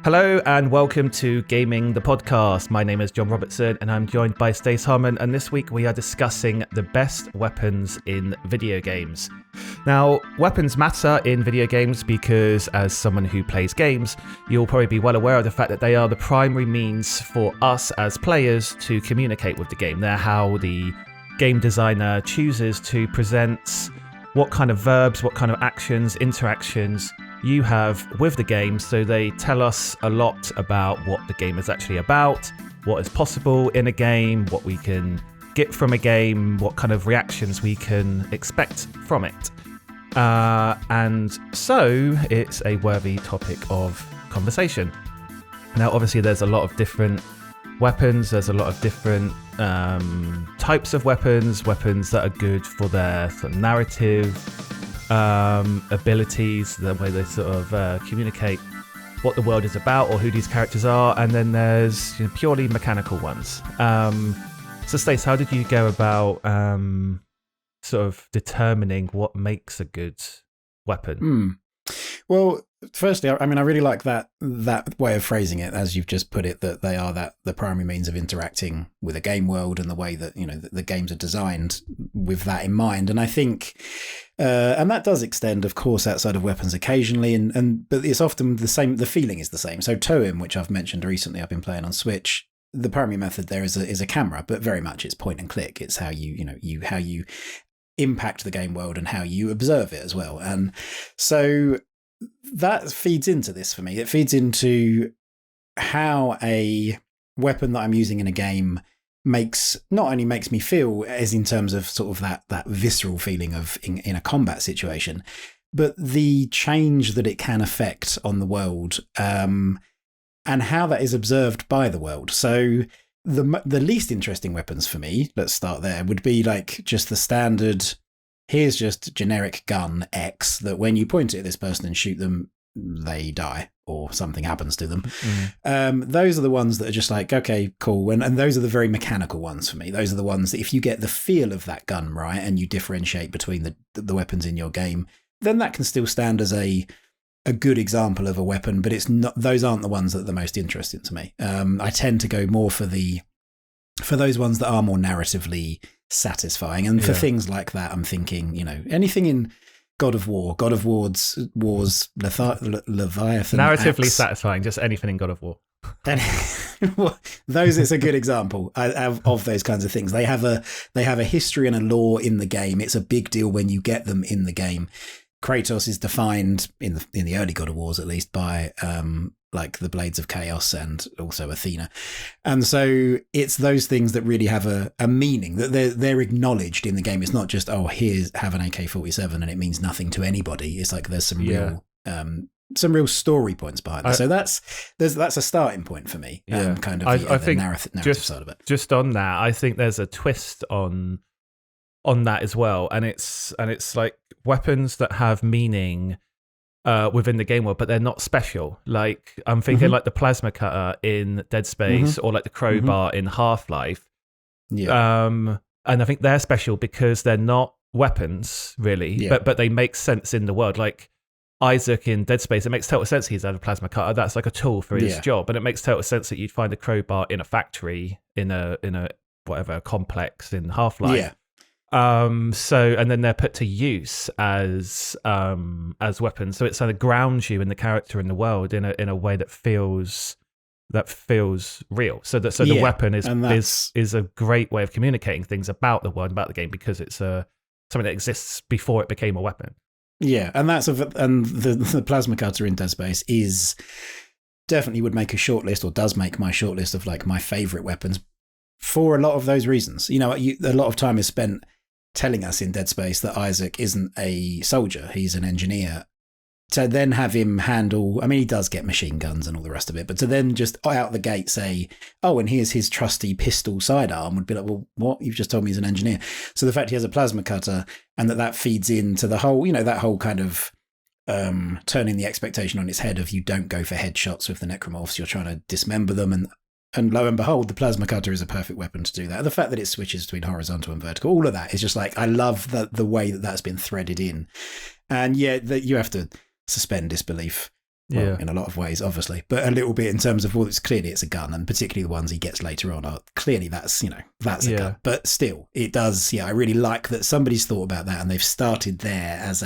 Hello and welcome to Gaming the Podcast. My name is John Robertson and I'm joined by Stace Harmon, and this week we are discussing the best weapons in video games. Now, weapons matter in video games because as someone who plays games, you'll probably be well aware of the fact that they are the primary means for us as players to communicate with the game. They're how the game designer chooses to present what kind of verbs, what kind of actions, interactions you have with the game, so they tell us a lot about what the game is actually about, what is possible in a game, what we can get from a game, what kind of reactions we can expect from it. And so it's a worthy topic of conversation. Now, obviously, there's a lot of different weapons, there's a lot of different types of weapons that are good for their sort of narrative abilities, the way they sort of communicate what the world is about or who these characters are, and then there's purely mechanical ones. So Stace, how did you go about sort of determining what makes a good weapon? Well, firstly, I mean, I really like that way of phrasing it, as you've just put it, that they are the primary means of interacting with a game world and the way that the games are designed with that in mind. And I think, and that does extend, of course, outside of weapons occasionally, but it's often the same. The feeling is the same. So Toem, which I've mentioned recently, I've been playing on Switch. The primary method there is a camera, but very much it's point and click. It's how how you impact the game world and how you observe it as well. And so that feeds into this for me. It feeds into how a weapon that I'm using in a game not only makes me feel, as in terms of sort of that visceral feeling of in a combat situation, but the change that it can affect on the world, and how that is observed by the world. So the least interesting weapons for me, let's start there, would be like just the standard, here's just generic gun X that when you point it at this person and shoot them, they die or something happens to them. Those are the ones that are just like, okay, cool. And those are the very mechanical ones for me. Those are the ones that if you get the feel of that gun right and you differentiate between the weapons in your game, then that can still stand as a good example of a weapon, but it's not, those aren't the ones that are the most interesting to me. I tend to go more for those ones that are more narratively satisfying. And for things like that, I'm thinking, anything in God of War's Leviathan. Narratively satisfying, just anything in God of War. Those is a good example of those kinds of things. They have a history and a lore in the game. It's a big deal when you get them in the game. Kratos is defined in the early God of Wars, at least, by like the Blades of Chaos and also Athena. And so it's those things that really have a meaning, that they're acknowledged in the game. It's not just, have an AK-47 and it means nothing to anybody. It's like there's some real story points behind it. So that's a starting point for me. Kind of I think narrative side of it. Just on that, I think there's a twist on that as well, and it's like weapons that have meaning within the game world, but they're not special. Like I'm thinking like the plasma cutter in Dead Space or like the crowbar in Half-Life. And I think they're special because they're not weapons really, but they make sense in the world. Like Isaac in Dead Space, it makes total sense he's had a plasma cutter. That's like a tool for his job, and it makes total sense that you'd find a crowbar in a factory in a whatever complex in Half-Life. So, and then they're put to use as weapons. So it kind of grounds you in the character in the world in a way that feels real. So the weapon is a great way of communicating things about the world, about the game, because it's something that exists before it became a weapon. Yeah, and the plasma cutter in Dead Space is definitely would make a shortlist, or does make my shortlist of like my favorite weapons for a lot of those reasons. A lot of time is spent telling us in Dead Space that Isaac isn't a soldier, he's an engineer. To then have him handle, I mean, he does get machine guns and all the rest of it, but to then just out the gate say, and here's his trusty pistol sidearm, would be like, well, what? You've just told me he's an engineer. So the fact he has a plasma cutter and that feeds into the whole, that whole kind of turning the expectation on its head of you don't go for headshots with the necromorphs, you're trying to dismember them, and lo and behold, the plasma cutter is a perfect weapon to do that. The fact that it switches between horizontal and vertical, all of that is just like, I love the way that that's been threaded in. And that you have to suspend disbelief Well, in a lot of ways, obviously, but a little bit in terms of, well, it's a gun, and particularly the ones he gets later on are clearly that's a gun. But still, it does. Yeah, I really like that somebody's thought about that, and they've started there as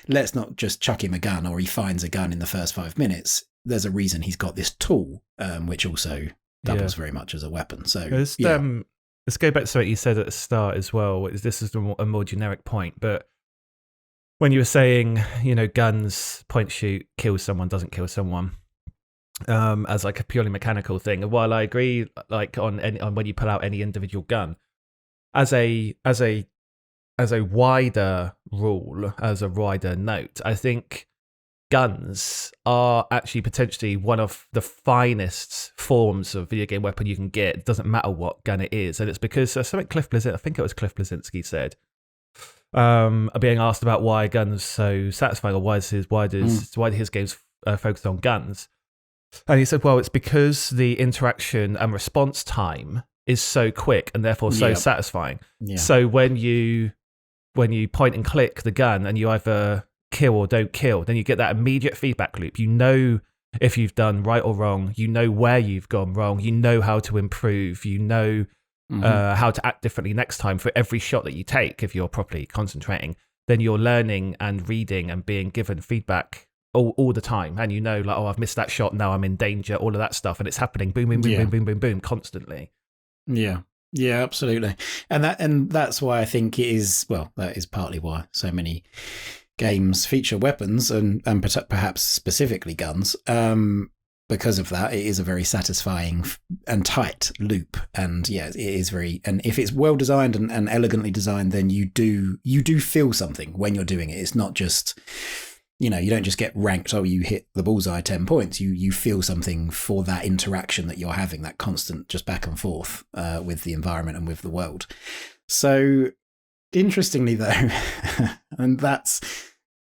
let's not just chuck him a gun or he finds a gun in the first 5 minutes. There's a reason he's got this tool, which also doubles very much as a weapon. So let's go back to what you said at the start as well. This is a more generic point, but when you were saying, guns, point, shoot, kill someone, doesn't kill someone, as like a purely mechanical thing. And while I agree, like on when you pull out any individual gun, as a wider rule, as a wider note, I think guns are actually potentially one of the finest forms of video game weapon you can get. It doesn't matter what gun it is, and it's because something Cliff Bleszinski said. Being asked about why guns are so satisfying, or why do his games focus on guns, and he said, well, it's because the interaction and response time is so quick and therefore so satisfying. So when you point and click the gun and you either kill or don't kill, then you get that immediate feedback loop. If you've done right or wrong, where you've gone wrong, how to improve, how to act differently next time for every shot that you take. If you're properly concentrating, then you're learning and reading and being given feedback all the time, and I've missed that shot, now I'm in danger, all of that stuff, and it's happening boom boom boom boom boom boom boom constantly. Yeah absolutely. And that's why I think it is, well, that is partly why so many games feature weapons and perhaps specifically guns. Because of that, it is a very satisfying and tight loop, and it is very. And if it's well designed and elegantly designed, then you do feel something when you're doing it. It's not just, you don't just get ranked. Oh, you hit the bullseye 10 points. You feel something for that interaction that you're having, that constant just back and forth with the environment and with the world. So, interestingly, though, and that's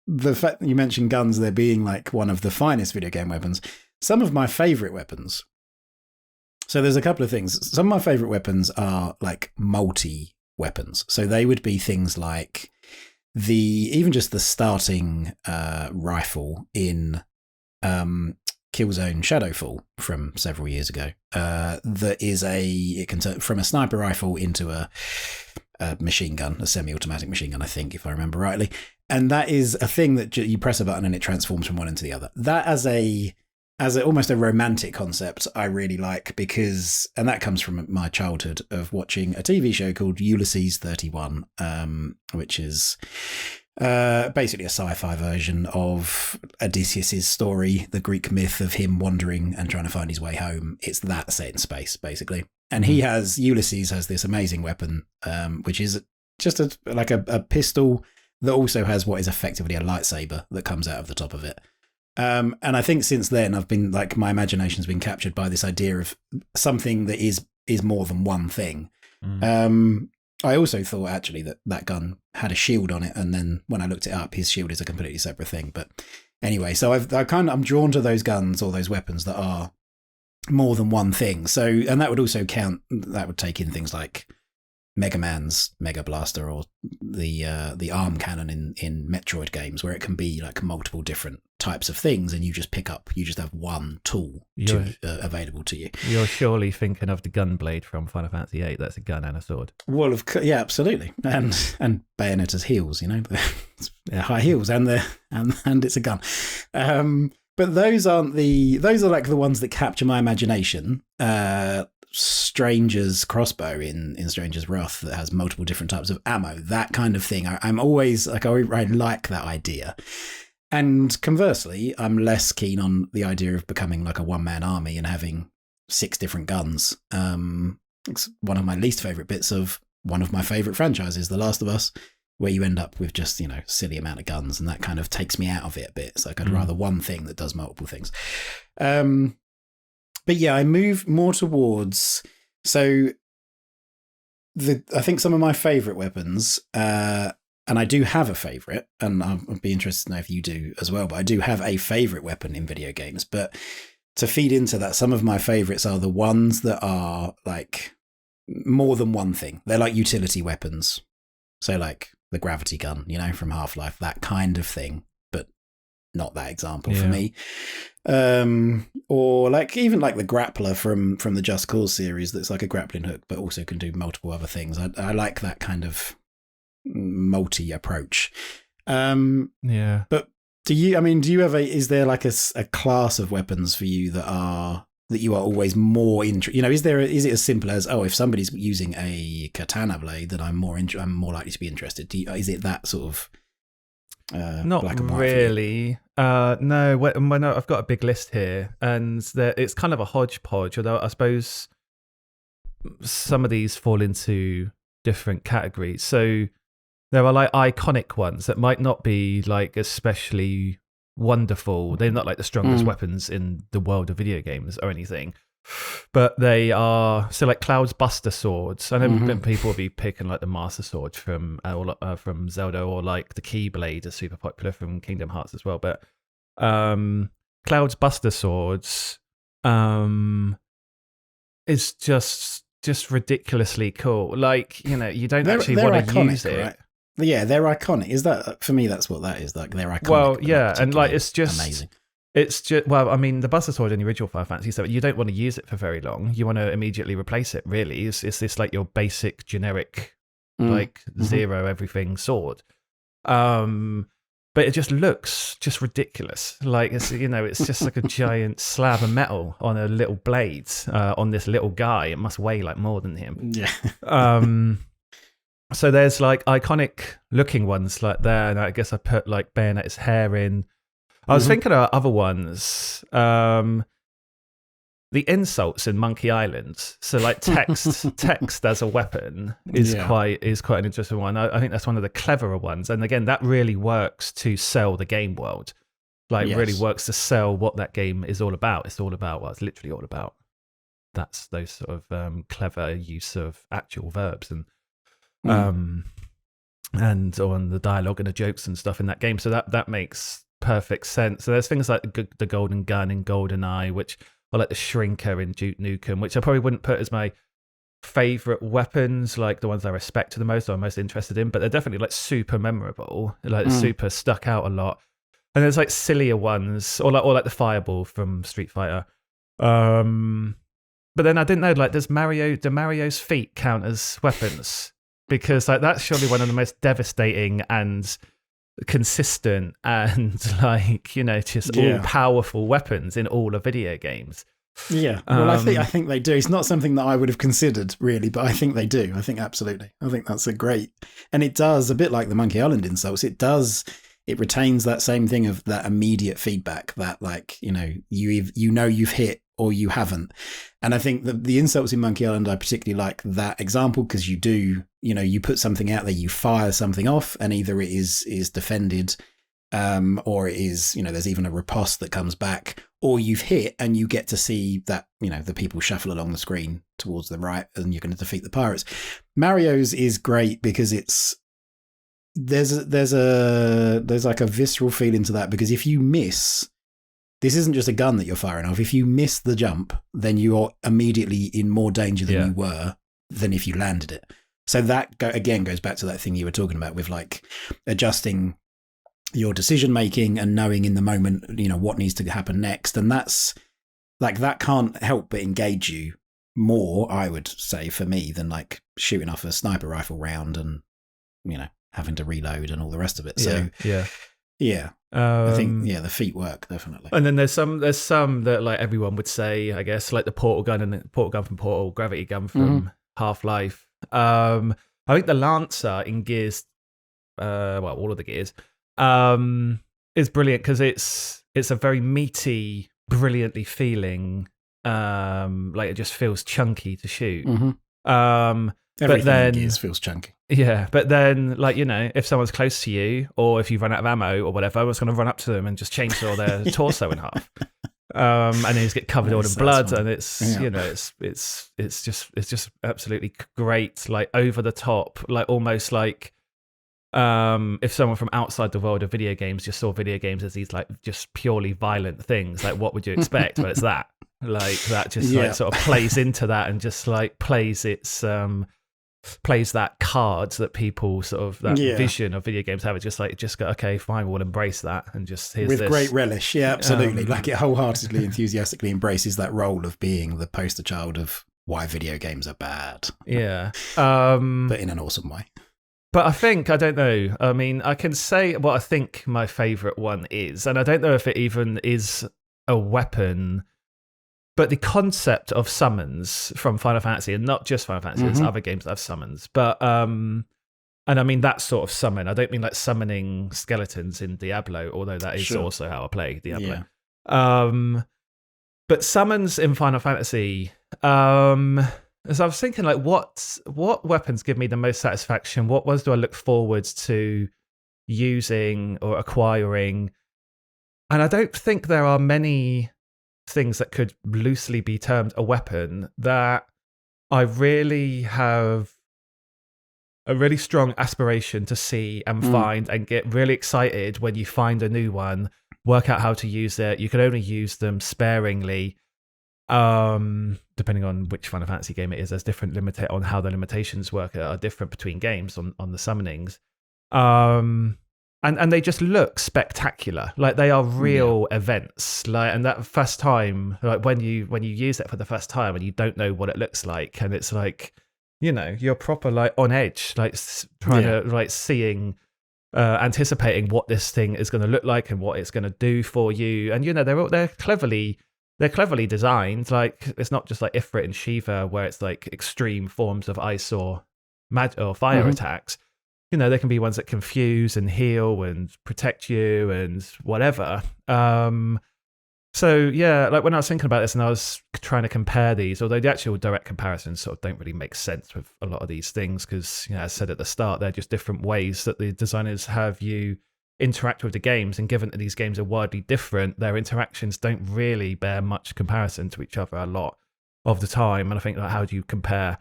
the fact that you mentioned guns, there being like one of the finest video game weapons. Some of my favourite weapons. So there's a couple of things. Some of my favourite weapons are like multi-weapons. So they would be things like even just the starting rifle in Killzone Shadowfall from several years ago. That is it can turn from a sniper rifle into a machine gun, a semi-automatic machine gun, I think, if I remember rightly. And that is a thing that you press a button and it transforms from one into the other. That as almost a romantic concept, I really like, because, and that comes from my childhood of watching a TV show called Ulysses 31, which is basically a sci-fi version of Odysseus's story, the Greek myth of him wandering and trying to find his way home. It's that set in space, basically. And Ulysses has this amazing weapon, which is just a pistol that also has what is effectively a lightsaber that comes out of the top of it. And I think since then I've been like, my imagination's been captured by this idea of something that is more than one thing. I also thought actually that gun had a shield on it, and then when I looked it up, his shield is a completely separate thing. But anyway, so I'm drawn to those guns or those weapons that are more than one thing. So, and that would also that would take in things like Mega Man's Mega Blaster, or the arm cannon in Metroid games, where it can be like multiple different types of things, and you just have one tool available to you. You're surely thinking of the gun blade from Final Fantasy VIII. That's a gun and a sword. Well, yeah, absolutely, and Bayonetta's heels, high heels, and it's a gun. But those are like the ones that capture my imagination. Stranger's crossbow in Stranger's Wrath that has multiple different types of ammo, that kind of thing. I'm always like, I like that idea. And conversely, I'm less keen on the idea of becoming like a one-man army and having 6 different guns. It's one of my least favourite bits of one of my favourite franchises, The Last of Us, where you end up with just, silly amount of guns, and that kind of takes me out of it a bit. It's like I'd rather one thing that does multiple things. But yeah, I move more towards, I think some of my favourite weapons, and I do have a favourite, and I'd be interested to know if you do as well, but I do have a favourite weapon in video games. But to feed into that, some of my favourites are the ones that are like more than one thing. They're like utility weapons. So like the gravity gun, from Half-Life, that kind of thing, but not that example for me. Or like even like the grappler from the Just Cause series, that's like a grappling hook, but also can do multiple other things. I like that kind of multi approach. But do you ever, is there like a class of weapons for you that you are always more interested? You know, is it as simple as, if somebody's using a katana blade, then I'm more likely to be interested? Is it that sort of not black and white really? No. When I've got a big list here, and it's kind of a hodgepodge. Although I suppose some of these fall into different categories. So there are like iconic ones that might not be like especially wonderful. They're not like the strongest weapons in the world of video games or anything, but they are. So like Cloud's Buster swords. I know people will be picking like the Master Sword from Zelda, or like the Keyblade is super popular from Kingdom Hearts as well. But Cloud's Buster swords is just ridiculously cool. Like, you know, you don't actually want to use it. Right? Yeah, they're iconic. Is that, for me, that's what that is. Like, they're iconic. Well, yeah, and like it's just amazing. It's just, well, I mean, the Buster Sword in the original Final Fantasy, so you don't want to use it for very long. You want to immediately replace it, really. It's this like your basic generic, like zero everything sword. But it just looks just ridiculous. Like, it's, you know, it's just like a giant slab of metal on a little blade on this little guy. It must weigh like more than him. Yeah. So there's like iconic looking ones like there, and I guess I put like Bayonet's hair in. I was thinking of other ones. The insults in Monkey Island. So like text as a weapon is quite an interesting one. I think that's one of the cleverer ones. And again, that really works to sell the game world. Like really works to sell what that game is all about. It's all about, well, it's literally all about. That's those sort of clever use of actual verbs and on the dialogue and the jokes and stuff in that game. So that makes perfect sense. So there's things like the Golden Gun in GoldenEye, which are like the Shrinker in Duke Nukem, which I probably wouldn't put as my favorite weapons, like the ones I respect the most or I'm most interested in, but they're definitely like super memorable, like super stuck out a lot. And there's like sillier ones, or like the Fireball from Street Fighter. But then I didn't know, like, do Mario's feet count as weapons? Because like that's surely one of the most devastating and consistent and like, you know, just all powerful weapons in all of video games. Yeah. Well, I think they do. It's not something that I would have considered really, but I think they do. I think absolutely. I think that's a great, and it does, a bit like the Monkey Island insults, it retains that same thing of that immediate feedback that, like, you know, you've hit or you haven't. And I think the insults in Monkey Island, I particularly like that example because you do, you know, you put something out there, you fire something off, and either it is defended, or it is, you know, there's even a riposte that comes back, or you've hit and you get to see that, you know, the people shuffle along the screen towards the right and you're going to defeat the pirates. Mario's is great because there's like a visceral feeling to that, because if you miss, this isn't just a gun that you're firing off. If you miss the jump, then you're immediately in more danger than you were than if you landed it. So that again goes back to that thing you were talking about with like adjusting your decision making and knowing in the moment, you know, what needs to happen next. And that's like, that can't help but engage you more, I would say, for me, than like shooting off a sniper rifle round and, you know, having to reload and all the rest of it. So yeah. I think the feet work definitely. And then there's some that like everyone would say, I guess, like the portal gun from Portal, gravity gun from Half-Life. I think the Lancer in Gears, all of the Gears, is brilliant because it's a very meaty, brilliantly feeling, like it just feels chunky to shoot. Everything in Gears feels chunky. Yeah, but then, like, you know, if someone's close to you, or if you run out of ammo or whatever, I was going to run up to them and just chainsaw their torso in half, and then just get covered all in blood. And it's you know, it's just absolutely great, like over the top, like almost like if someone from outside the world of video games just saw video games as these like just purely violent things, like what would you expect? Well, it's that, like that just like sort of plays into that and just like plays its plays that card that people sort of that Yeah. vision of video games have. It's just go, okay, fine, we'll embrace that and just here's With this. great relish. Yeah, absolutely. Like it wholeheartedly, enthusiastically embraces that role of being the poster child of why video games are bad. Yeah. But in an awesome way. But I don't know. I mean, I can say what I think my favorite one is, and I don't know if it even is a weapon, but the concept of summons from Final Fantasy, and not just Final Fantasy, there's other games that have summons, but and I mean that sort of summon. I don't mean like summoning skeletons in Diablo, although that is also how I play Diablo. Yeah. But summons in Final Fantasy, as I was thinking, like, what weapons give me the most satisfaction? What ones do I look forward to using or acquiring? And I don't think there are many things that could loosely be termed a weapon that I really have a really strong aspiration to see and find and get really excited when you find a new one, work out how to use it. You can only use them sparingly. Depending on which Final Fantasy game it is, there's different on how the limitations work are different between games on the summonings. And they just look spectacular. Like they are real events. Like, and that first time, like when you use it for the first time and you don't know what it looks like, and it's like, you know, you're proper like on edge, like trying to like seeing, anticipating what this thing is going to look like and what it's going to do for you. And you know, they're cleverly designed. Like it's not just like Ifrit and Shiva where it's like extreme forms of ice or fire attacks. You know, there can be ones that confuse and heal and protect you and whatever. So yeah, like when I was thinking about this and I was trying to compare these, although the actual direct comparisons sort of don't really make sense with a lot of these things because, you know, as I said at the start, they're just different ways that the designers have you interact with the games, and given that these games are widely different, their interactions don't really bear much comparison to each other a lot of the time. And I think, like, how do you compare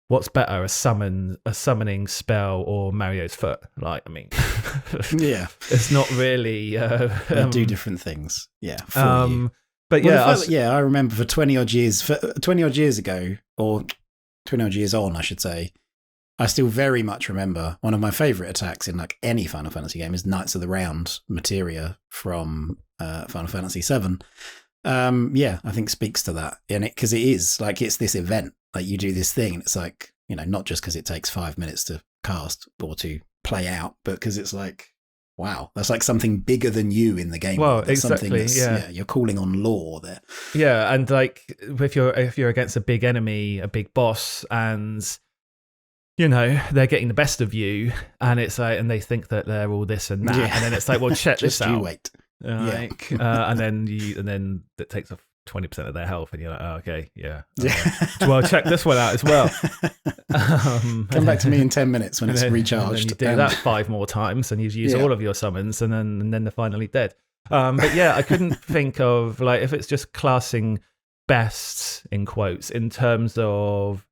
what's better, a summoning spell or Mario's foot? Like, I mean, it's not really they do different things. But I remember for 20 odd years ago, or 20 odd years on, I should say, I still very much remember one of my favourite attacks in like any Final Fantasy game is Knights of the Round materia from Final Fantasy VII. I think speaks to that, and because it is like it's this event, like you do this thing, and it's like, you know, not just because it takes 5 minutes to cast or to play out, but because it's like, wow, that's like something bigger than you in the game. Well, exactly. You're calling on lore there. Yeah, and like if you're against a big enemy, a big boss, and you know, they're getting the best of you, and it's like, and they think that they're all this and that, and then it's like, well, check this out. You wait. Like, and then it takes off 20% of their health, and you're like, oh, okay, well, check this one out as well. Come back to me in 10 minutes when it's recharged. And you do that 5 more times, and you've used all of your summons, and then they're finally dead. But yeah, I couldn't think of, like, if it's just classing best in quotes in terms of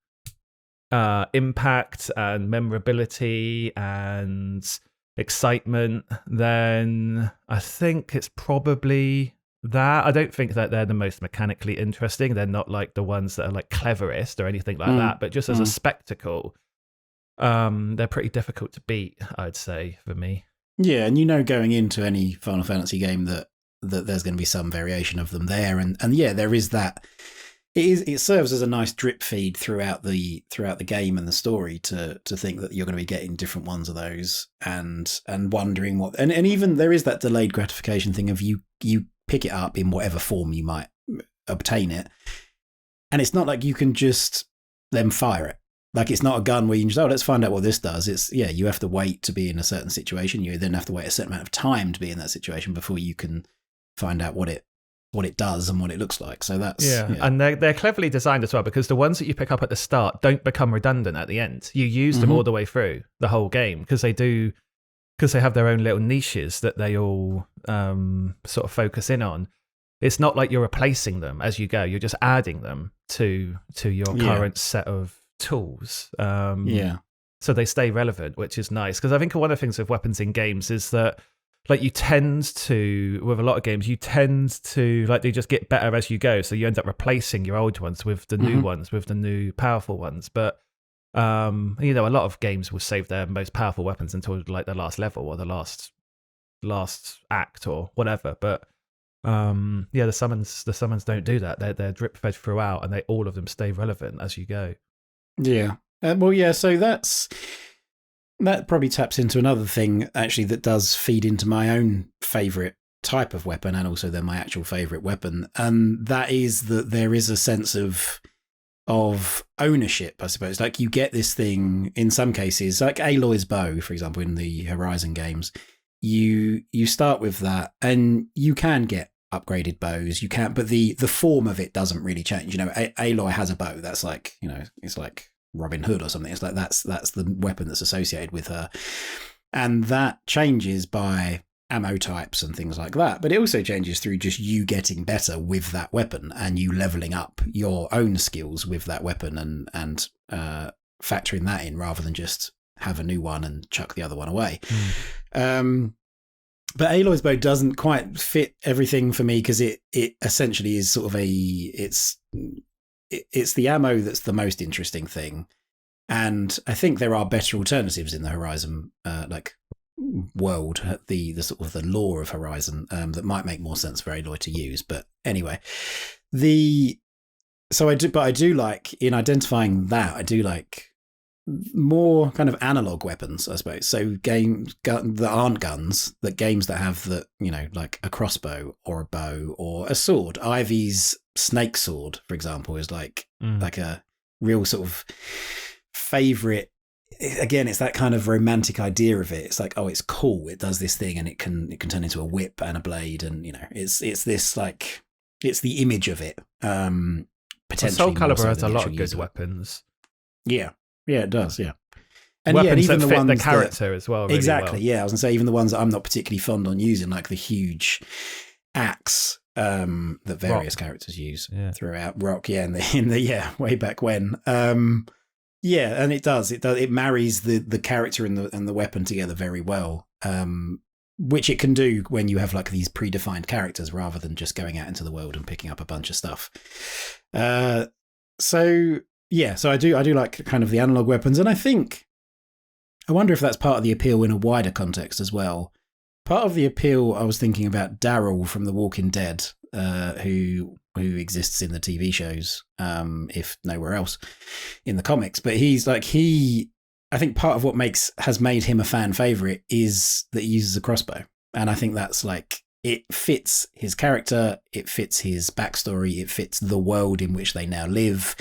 impact and memorability and excitement, then I think it's probably that. I don't think that they're the most mechanically interesting. They're not like the ones that are like cleverest or anything like that, but just as a spectacle, they're pretty difficult to beat, I'd say, for me. Yeah, and you know, going into any Final Fantasy game that there's going to be some variation of them there, and yeah, there is that. It serves as a nice drip feed throughout the game and the story to think that you're going to be getting different ones of those and wondering what, and even there is that delayed gratification thing of you pick it up in whatever form you might obtain it, and it's not like you can just then fire it. Like, it's not a gun where you can just, let's find out what this does. It's, you have to wait to be in a certain situation. You then have to wait a certain amount of time to be in that situation before you can find out what it does and what it looks like. So that's and they're cleverly designed as well, because the ones that you pick up at the start don't become redundant at the end. You use them all the way through the whole game, because they have their own little niches that they all sort of focus in on. It's not like you're replacing them as you go. You're just adding them to your current set of tools. So they stay relevant, which is nice, because I think one of the things with weapons in games is that, like, you tend to, with a lot of games, like, they just get better as you go. So you end up replacing your old ones with the new ones, with the new powerful ones. But You know, a lot of games will save their most powerful weapons until like the last level or the last act or whatever. But yeah, the summons don't do that. They're drip fed throughout, and all of them stay relevant as you go. Yeah. Well, yeah. So that probably taps into another thing actually that does feed into my own favorite type of weapon, and also then my actual favorite weapon, and that is that there is a sense of ownership, I suppose. Like you get this thing in some cases, like Aloy's bow, for example, in the Horizon games. You start with that, and you can get upgraded bows. You can, but the form of it doesn't really change. You know, Aloy has a bow that's like, you know, it's like Robin Hood or something. It's like that's the weapon that's associated with her, and that changes by ammo types and things like that. But it also changes through just you getting better with that weapon and you leveling up your own skills with that weapon and factoring that in rather than just have a new one and chuck the other one away. But Aloy's bow doesn't quite fit everything for me because it essentially is sort of it's the ammo that's the most interesting thing. And I think there are better alternatives in the Horizon world, the sort of the lore of Horizon that might make more sense for Aloy to use. But anyway, I do like, in identifying that, I do like more kind of analog weapons, I suppose. So games that aren't guns, that games that have that, you know, like a crossbow or a bow or a sword. Ivy's snake sword, for example, is like a real sort of favorite. Again, it's that kind of romantic idea of it. It's like, oh, it's cool. It does this thing, and it can turn into a whip and a blade, and you know, it's this like, it's the image of it. Potentially, Soul Calibur has a lot of good weapons. Yeah, it does. Yeah, and weapons even that the fit ones the character as well. Really exactly. Well. Yeah, I was gonna say even the ones that I'm not particularly fond on using, like the huge axe that various characters use throughout Rock. Yeah, in the way back when. Yeah, and it marries the character and the weapon together very well, which it can do when you have like these predefined characters rather than just going out into the world and picking up a bunch of stuff. So I do like kind of the analog weapons, and I wonder if that's part of the appeal in a wider context as well. Part of the appeal, I was thinking about Daryl from The Walking Dead, who exists in the TV shows, if nowhere else in the comics. But I think part of what has made him a fan favorite is that he uses a crossbow. And I think that's like, it fits his character, it fits his backstory, it fits the world in which they now live.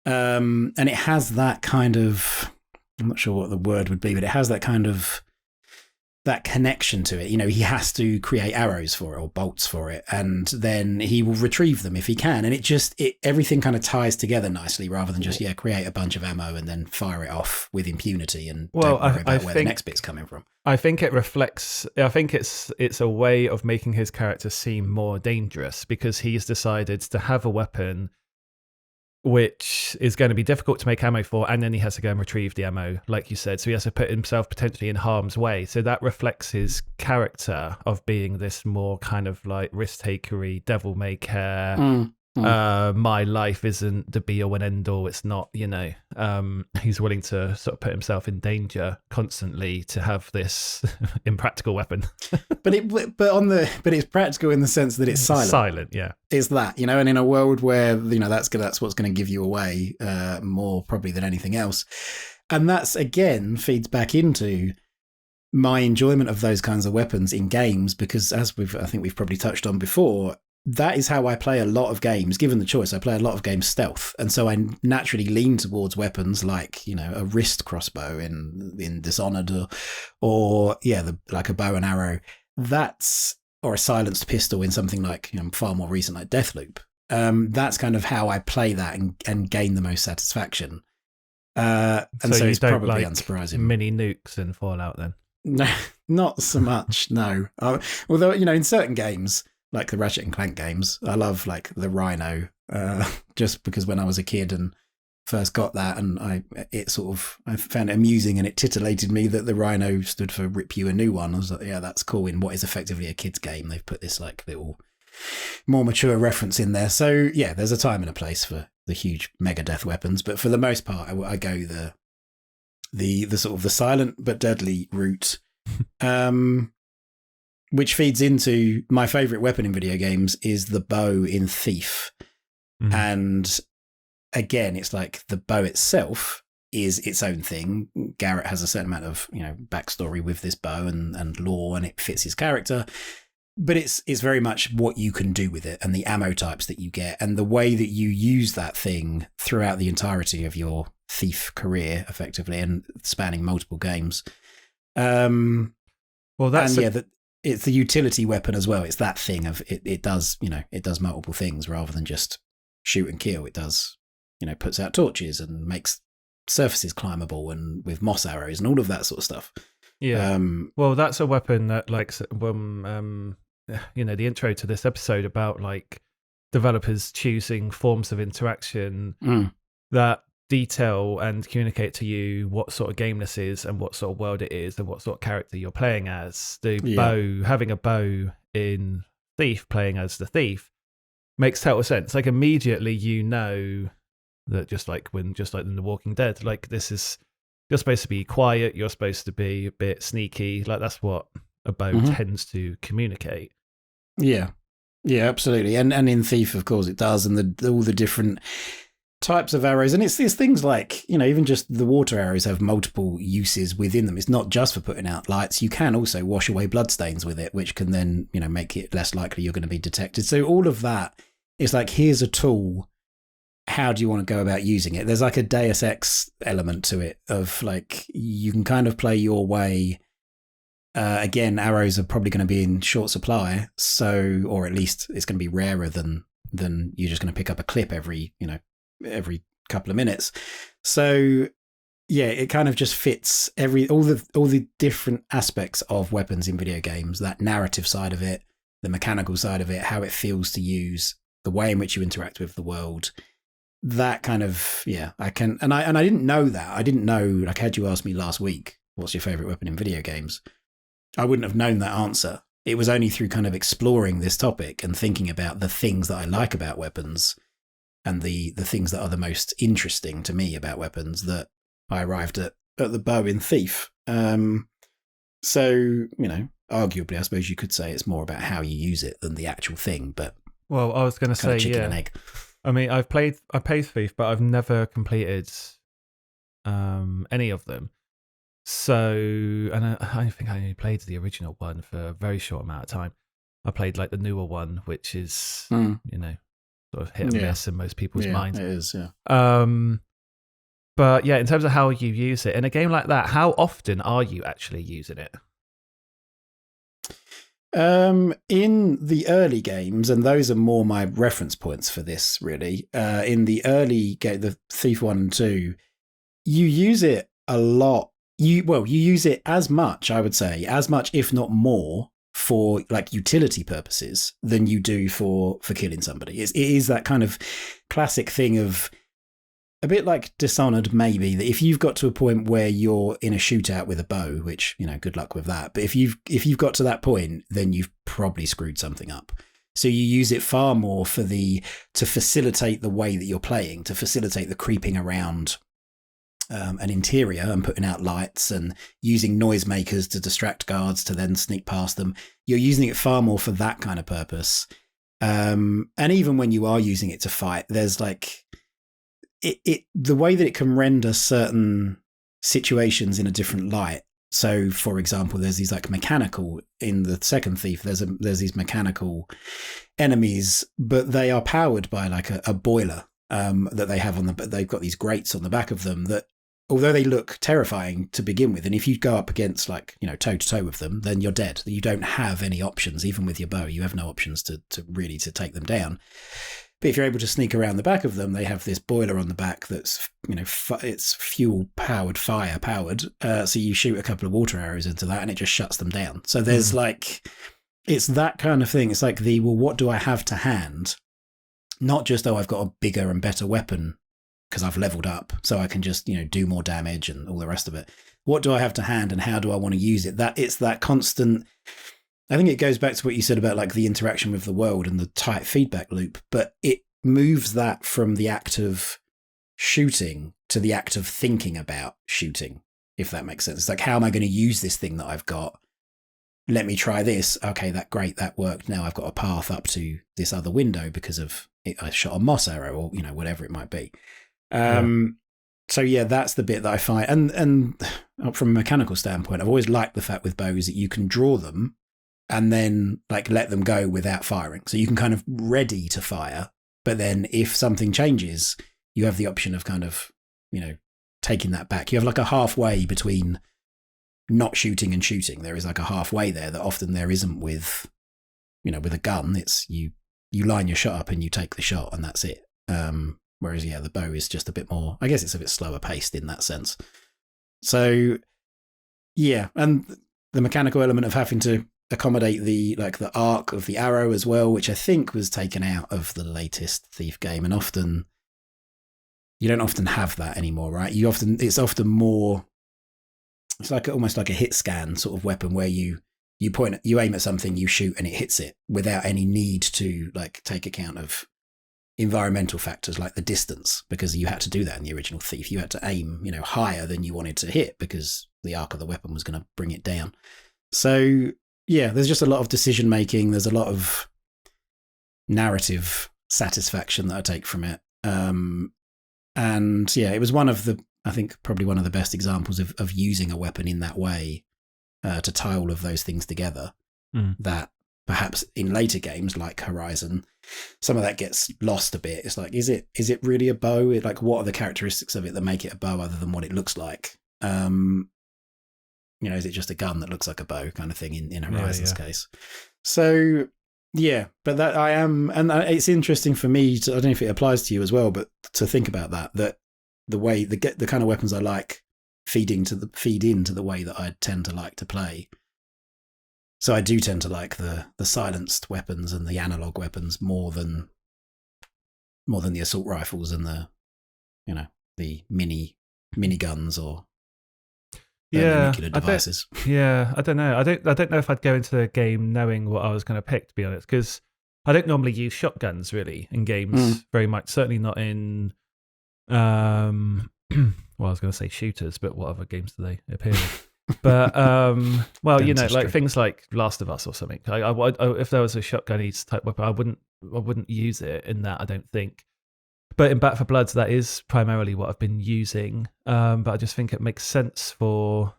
And it has that kind of, I'm not sure what the word would be, but it has that kind of, that connection to it. You know, he has to create arrows for it or bolts for it, and then he will retrieve them if he can. And everything kind of ties together nicely rather than just, create a bunch of ammo and then fire it off with impunity and don't worry about where the next bit's coming from. I think it reflects, I think it's a way of making his character seem more dangerous because he's decided to have a weapon which is going to be difficult to make ammo for, and then he has to go and retrieve the ammo, like you said. So he has to put himself potentially in harm's way. So that reflects his character of being this more kind of like risk-takery, devil-may-care, my life isn't the be-all and end-all. It's not, you know, he's willing to sort of put himself in danger constantly to have this impractical weapon. but it's practical in the sense that it's silent. Silent, yeah. Is that, you know, and in a world where, you know, that's what's going to give you away more probably than anything else. And that's, again, feeds back into my enjoyment of those kinds of weapons in games, because as I think we've probably touched on before, that is how I play a lot of games. Given the choice, I play a lot of games stealth. And so I naturally lean towards weapons like, you know, a wrist crossbow in Dishonored or like a bow and arrow. Or a silenced pistol in something like, you know, far more recent like Deathloop. That's kind of how I play that and gain the most satisfaction. And so it's probably like unsurprising. Mini nukes in Fallout then? No, not so much, no. Although, you know, in certain games, like the Ratchet and Clank games, I love like the Rhino, just because when I was a kid and first got that, and I found it amusing, and it titillated me that the Rhino stood for Rip You a New One. I was like, yeah, that's cool. In what is effectively a kid's game, they've put this like little more mature reference in there. So yeah, there's a time and a place for the huge mega death weapons. But for the most part, I go the sort of the silent but deadly route, which feeds into my favorite weapon in video games is the bow in Thief. And again, it's like the bow itself is its own thing. Garrett has a certain amount of, backstory with this bow and lore, and it fits his character. But it's very much what you can do with it and the ammo types that you get and the way that you use that thing throughout the entirety of your Thief career, effectively, and spanning multiple games. Well, it's the utility weapon as well. It's that thing of it does, it does multiple things rather than just shoot and kill. It does, puts out torches and makes surfaces climbable and with moss arrows and all of that sort of stuff. Yeah. Well, that's a weapon that, like, the intro to this episode about like developers choosing forms of interaction that detail and communicate to you what sort of game this is and what sort of world it is and what sort of character you're playing as. Having a bow in Thief, playing as the thief, makes total sense. Like, immediately that just like in The Walking Dead, like, you're supposed to be quiet, you're supposed to be a bit sneaky, like that's what a bow tends to communicate. Yeah, absolutely. And in Thief, of course, it does, and all the different types of arrows. And it's these things like, even just the water arrows have multiple uses within them. It's not just for putting out lights. You can also wash away bloodstains with it, which can then, make it less likely you're going to be detected. So all of that is like, here's a tool. How do you want to go about using it? There's like a Deus Ex element to it of like, you can kind of play your way. Again, arrows are probably going to be in short supply. So, or at least it's going to be rarer than you're just going to pick up a clip every couple of minutes. So yeah, it kind of just fits all the different aspects of weapons in video games, that narrative side of it, the mechanical side of it, how it feels to use, the way in which you interact with the world. That kind of, I didn't know that. I didn't know, like, had you asked me last week, what's your favorite weapon in video games? I wouldn't have known that answer. It was only through kind of exploring this topic and thinking about the things that I like about weapons and the things that are the most interesting to me about weapons that I arrived at the bow in Thief. So, arguably, I suppose you could say it's more about how you use it than the actual thing, but... Well, I was going to say, chicken and egg. I mean, I played Thief, but I've never completed any of them. So, and I think I only played the original one for a very short amount of time. I played like the newer one, which is, sort of hit and miss in most people's minds. It is, yeah. But yeah, in terms of how you use it in a game like that, how often are you actually using it? In the early games, and those are more my reference points for this, really. In the early game, the Thief 1 and 2, you use it a lot. You use it as much, I would say, if not more, for like utility purposes than you do for killing somebody. It is that kind of classic thing of, a bit like Dishonored, maybe, that if you've got to a point where you're in a shootout with a bow, which, good luck with that. But if you've got to that point, then you've probably screwed something up. So you use it far more to facilitate the way that you're playing, to facilitate the creeping around an interior and putting out lights and using noisemakers to distract guards to then sneak past them. You're using it far more for that kind of purpose. And even when you are using it to fight, there's like the way that it can render certain situations in a different light. So, for example, there's these like mechanical, in the second Thief, there's these mechanical enemies, but they are powered by like a boiler that they have they've got these grates on the back of them that, although they look terrifying to begin with, and if you go up against like, toe to toe with them, then you're dead. You don't have any options, even with your bow. You have no options to take them down. But if you're able to sneak around the back of them, they have this boiler on the back that's, it's fuel powered, fire powered. So you shoot a couple of water arrows into that and it just shuts them down. So there's like, it's that kind of thing. It's like what do I have to hand? Not just, I've got a bigger and better weapon because I've leveled up, so I can just, do more damage and all the rest of it. What do I have to hand and how do I want to use it? It's that constant... I think it goes back to what you said about like the interaction with the world and the tight feedback loop, but moves that from the act of shooting to the act of thinking about shooting, if that makes sense. It's like, how am I going to use this thing that I've got? Let me try this. Okay, that worked. Now I've got a path up to this other window because of it. I shot a moss arrow, or whatever it might be. So yeah, that's the bit that I find. And from a mechanical standpoint, I've always liked the fact with bows that you can draw them and then like let them go without firing. So you can kind of ready to fire, but then if something changes, you have the option of kind of, taking that back. You have like a halfway between not shooting and shooting. There is like a halfway there that often there isn't with, with a gun. It's you line your shot up and you take the shot and that's it. Whereas, the bow is just a bit more, I guess it's a bit slower paced in that sense. So, yeah. And the mechanical element of having to accommodate the arc of the arrow as well, which I think was taken out of the latest Thief game. And often, you don't often have that anymore, right? It's often more, it's like almost like a hit scan sort of weapon where you aim at something, you shoot and it hits it without any need to like take account of environmental factors like the distance, because you had to do that in the original Thief. You had to aim, higher than you wanted to hit because the arc of the weapon was going to bring it down. So yeah, there's just a lot of decision making. There's a lot of narrative satisfaction that I take from it. And yeah, it was I think probably one of the best examples of using a weapon in that way to tie all of those things together. That perhaps in later games like Horizon, some of that gets lost a bit. It's like, is it really a bow? Like, what are the characteristics of it that make it a bow other than what it looks like? Is it just a gun that looks like a bow kind of thing in Horizon's case? So yeah, but that I am, and it's interesting for me to, I don't know if it applies to you as well, but to think about that the way the kind of weapons I like feed into the way that I tend to like to play. So I do tend to like the silenced weapons and the analog weapons more than the assault rifles and the mini guns or nuclear devices. I don't know. I don't know if I'd go into the game knowing what I was going to pick, to be honest, because I don't normally use shotguns really in games very much. Certainly not in I was going to say shooters, but what other games do they appear in? But like things like Last of Us or something. I if there was a shotgun-y type weapon, I wouldn't use it in that, I don't think. But in Back 4 Blood, that is primarily what I've been using. But I just think it makes sense for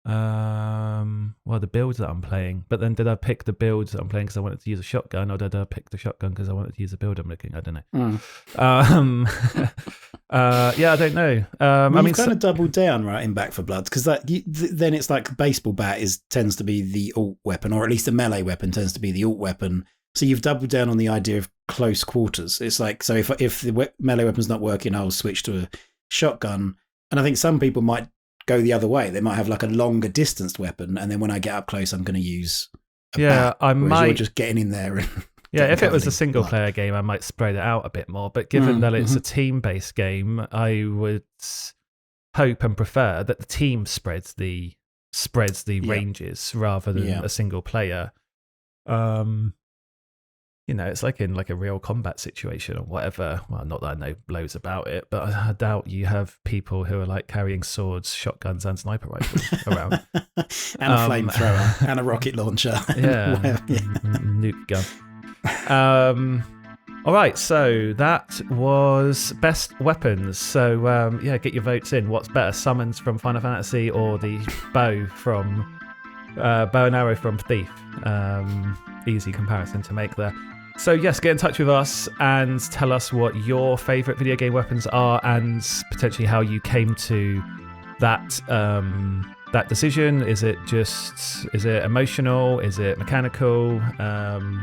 the builds that I'm playing. But then did I pick the builds that I'm playing because I wanted to use a shotgun, or did I pick the shotgun because I wanted to use a build I'm looking? I don't know. I don't know. You've kind of doubled down, right, in Back 4 Blood, because then it's like baseball bat tends to be the alt weapon, or at least a melee weapon tends to be the alt weapon. So you've doubled down on the idea of close quarters. It's like, so if the melee weapon's not working, I'll switch to a shotgun. And I think some people might go the other way. They might have like a longer distanced weapon, and then when I get up close, I'm going to use a bat, I might. You're just getting in there and if it was a single player game, I might spread it out a bit more. But given that it's a team-based game, I would hope and prefer that the team spreads the ranges rather than a single player. It's like in like a real combat situation or whatever. Well, not that I know loads about it, but I doubt you have people who are like carrying swords, shotguns, and sniper rifles around, and a flamethrower and a rocket launcher, nuke gun. All right, so that was best weapons. So get your votes in. What's better, summons from Final Fantasy or the bow and arrow from Thief? Easy comparison to make there. So yes, get in touch with us and tell us what your favourite video game weapons are and potentially how you came to that decision. Is it emotional? Is it mechanical?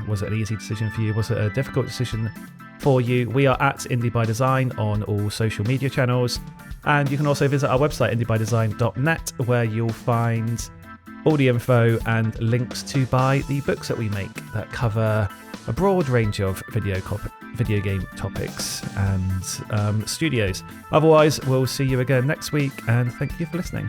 Was it an easy decision for you? Was it a difficult decision for you? We are at Indie by Design on all social media channels, and you can also visit our website indiebydesign.net, where you'll find all the info and links to buy the books that we make that cover a broad range of video game topics and studios. Otherwise, we'll see you again next week, and thank you for listening.